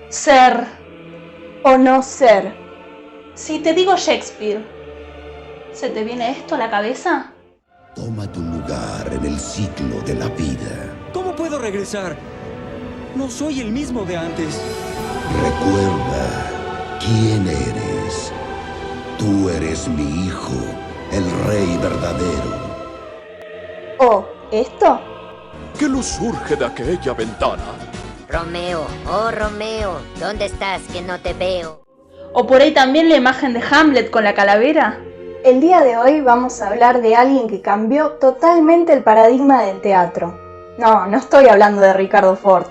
Ser o no ser. Si te digo Shakespeare, ¿se te viene esto a la cabeza? Toma tu lugar en el ciclo de la vida. ¿Cómo puedo regresar? No soy el mismo de antes. Recuerda quién eres. Tú eres mi hijo, el rey verdadero. ¿O esto? ¿Qué luz surge de aquella ventana? Romeo, oh Romeo, ¿dónde estás que no te veo? ¿O por ahí también la imagen de Hamlet con la calavera? El día de hoy vamos a hablar de alguien que cambió totalmente el paradigma del teatro. No estoy hablando de Ricardo Ford.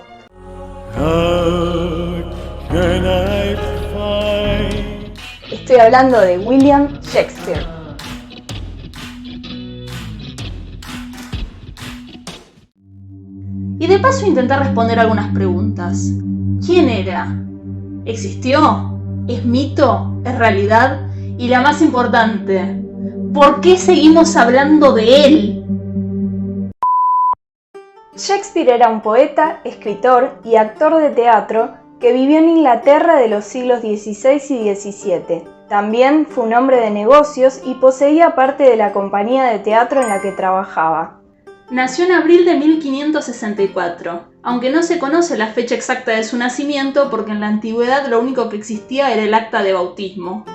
Estoy hablando de William Shakespeare. Y de paso intentar responder algunas preguntas. ¿Quién era? ¿Existió? ¿Es mito? ¿Es realidad? Y la más importante, ¿por qué seguimos hablando de él? Shakespeare era un poeta, escritor y actor de teatro que vivió en Inglaterra de los siglos XVI y XVII. También fue un hombre de negocios y poseía parte de la compañía de teatro en la que trabajaba. Nació en abril de 1564, aunque no se conoce la fecha exacta de su nacimiento porque en la antigüedad lo único que existía era el acta de bautismo.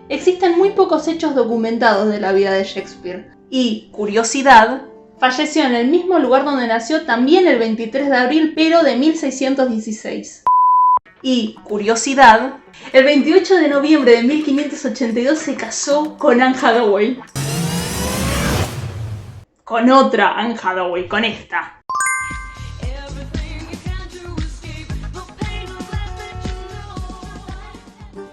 Existen muy pocos hechos documentados de la vida de Shakespeare y, curiosidad, falleció en el mismo lugar donde nació también el 23 de abril pero de 1616. Y, curiosidad, el 28 de noviembre de 1582 se casó con Anne Hathaway. Con otra Anne Hathaway, con esta.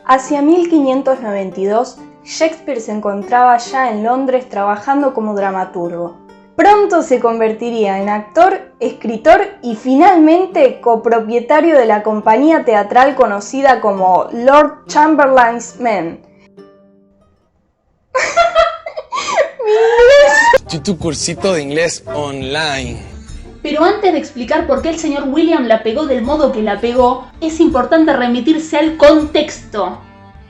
Hacia 1592, Shakespeare se encontraba ya en Londres trabajando como dramaturgo. Pronto se convertiría en actor, escritor y finalmente copropietario de la compañía teatral conocida como Lord Chamberlain's Men. Tu cursito de inglés online. Pero antes de explicar por qué el señor William la pegó del modo que la pegó, es importante remitirse al contexto.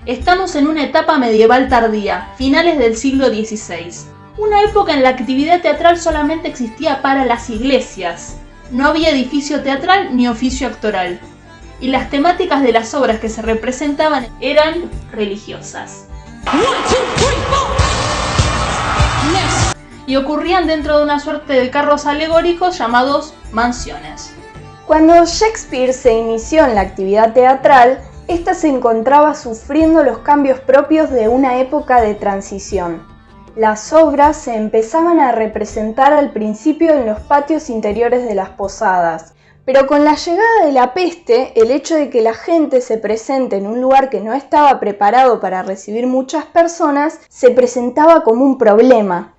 Estamos en una etapa medieval tardía, finales del siglo XVI. Una época en la actividad teatral solamente existía para las iglesias. No había edificio teatral ni oficio actoral. Y las temáticas de las obras que se representaban eran religiosas. Y ocurrían dentro de una suerte de carros alegóricos llamados mansiones. Cuando Shakespeare se inició en la actividad teatral, ésta se encontraba sufriendo los cambios propios de una época de transición. Las obras se empezaban a representar al principio en los patios interiores de las posadas, pero con la llegada de la peste, el hecho de que la gente se presente en un lugar que no estaba preparado para recibir muchas personas, se presentaba como un problema.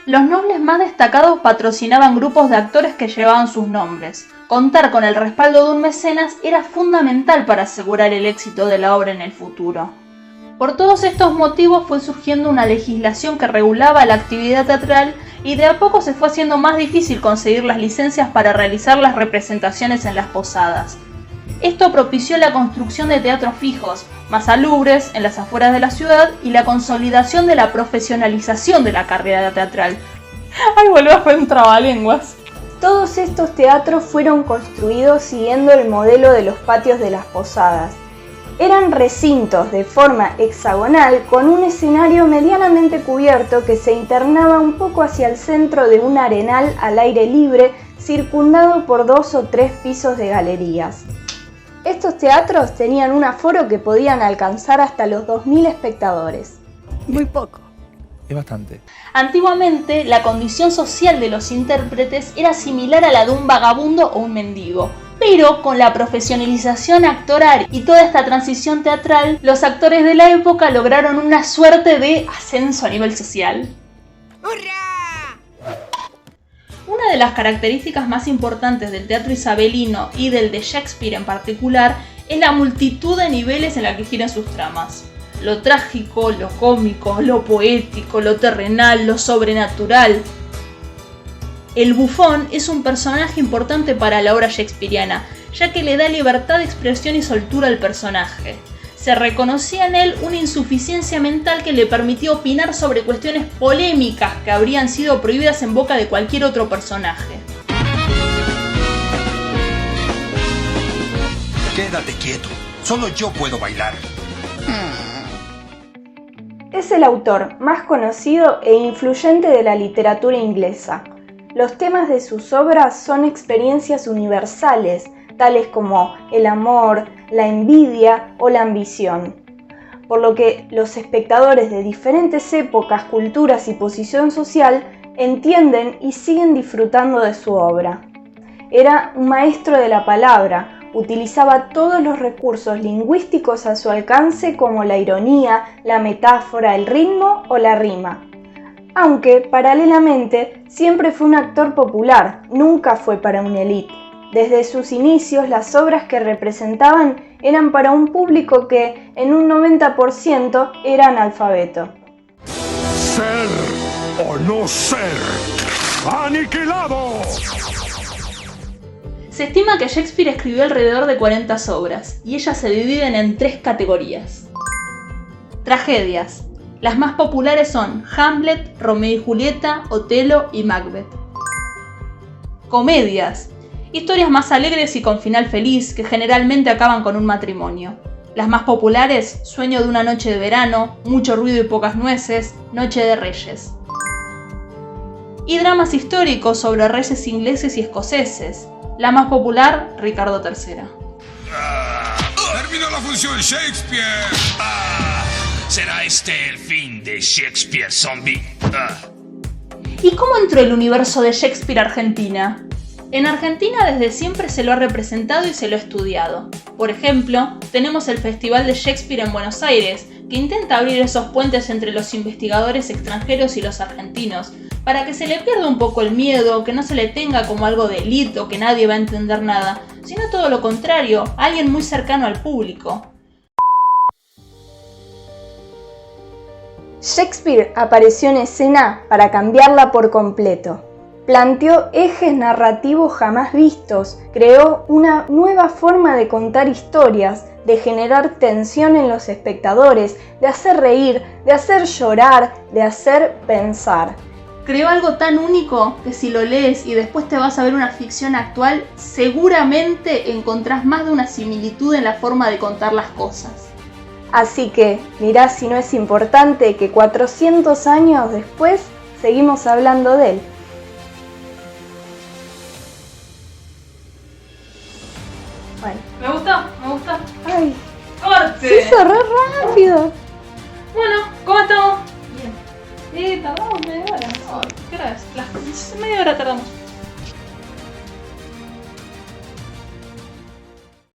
Los nobles más destacados patrocinaban grupos de actores que llevaban sus nombres. Contar con el respaldo de un mecenas era fundamental para asegurar el éxito de la obra en el futuro. Por todos estos motivos fue surgiendo una legislación que regulaba la actividad teatral y de a poco se fue haciendo más difícil conseguir las licencias para realizar las representaciones en las posadas. Esto propició la construcción de teatros fijos, más salubres, en las afueras de la ciudad y la consolidación de la profesionalización de la carrera teatral. ¡Ay, vuelvo a hacer un trabalenguas! Todos estos teatros fueron construidos siguiendo el modelo de los patios de las posadas. Eran recintos de forma hexagonal con un escenario medianamente cubierto que se internaba un poco hacia el centro de un arenal al aire libre, circundado por 2 o 3 pisos de galerías. Estos teatros tenían un aforo que podían alcanzar hasta los 2000 espectadores. Muy poco. Es bastante. Antiguamente, la condición social de los intérpretes era similar a la de un vagabundo o un mendigo. Pero con la profesionalización actoral y toda esta transición teatral, los actores de la época lograron una suerte de ascenso a nivel social. ¡Hurra! Una de las características más importantes del teatro isabelino y del de Shakespeare en particular es la multitud de niveles en la que giran sus tramas. Lo trágico, lo cómico, lo poético, lo terrenal, lo sobrenatural. el bufón es un personaje importante para la obra shakespeariana, ya que le da libertad de expresión y soltura al personaje. Se reconocía en él una insuficiencia mental que le permitía opinar sobre cuestiones polémicas que habrían sido prohibidas en boca de cualquier otro personaje. Quédate quieto, solo yo puedo bailar. Es el autor más conocido e influyente de la literatura inglesa. Los temas de sus obras son experiencias universales, tales como el amor, la envidia o la ambición, por lo que los espectadores de diferentes épocas, culturas y posición social entienden y siguen disfrutando de su obra. Era un maestro de la palabra, utilizaba todos los recursos lingüísticos a su alcance como la ironía, la metáfora, el ritmo o la rima. Aunque, paralelamente, siempre fue un actor popular, nunca fue para una élite. Desde sus inicios, las obras que representaban eran para un público que, en un 90%, era analfabeto. Ser o no ser. ¡Aniquilado! Se estima que Shakespeare escribió alrededor de 40 obras, y ellas se dividen en 3 categorías. Tragedias. Las más populares son Hamlet, Romeo y Julieta, Otelo y Macbeth. Comedias. Historias más alegres y con final feliz que generalmente acaban con un matrimonio. Las más populares, Sueño de una noche de verano, Mucho ruido y pocas nueces, Noche de Reyes. Y dramas históricos sobre reyes ingleses y escoceses. La más popular, Ricardo III. ¡Terminó la función Shakespeare! ¿Será este el fin de Shakespeare Zombie? ¿Y cómo entró el universo de Shakespeare a Argentina? En Argentina desde siempre se lo ha representado y se lo ha estudiado. Por ejemplo, tenemos el Festival de Shakespeare en Buenos Aires, que intenta abrir esos puentes entre los investigadores extranjeros y los argentinos, para que se le pierda un poco el miedo, que no se le tenga como algo de élite o que nadie va a entender nada, sino todo lo contrario, alguien muy cercano al público. Shakespeare apareció en escena para cambiarla por completo. Planteó ejes narrativos jamás vistos, creó una nueva forma de contar historias, de generar tensión en los espectadores, de hacer reír, de hacer llorar, de hacer pensar. Creó algo tan único que si lo lees y después te vas a ver una ficción actual, seguramente encontrás más de una similitud en la forma de contar las cosas. Así que, mirá si no es importante que 400 años después seguimos hablando de él. Bueno. Me gustó. ¡Ay! ¡Corte! ¡Se hizo re rápido! Bueno, ¿cómo estamos? Bien. Tardamos media hora. ¿Qué hora es? Media hora tardamos.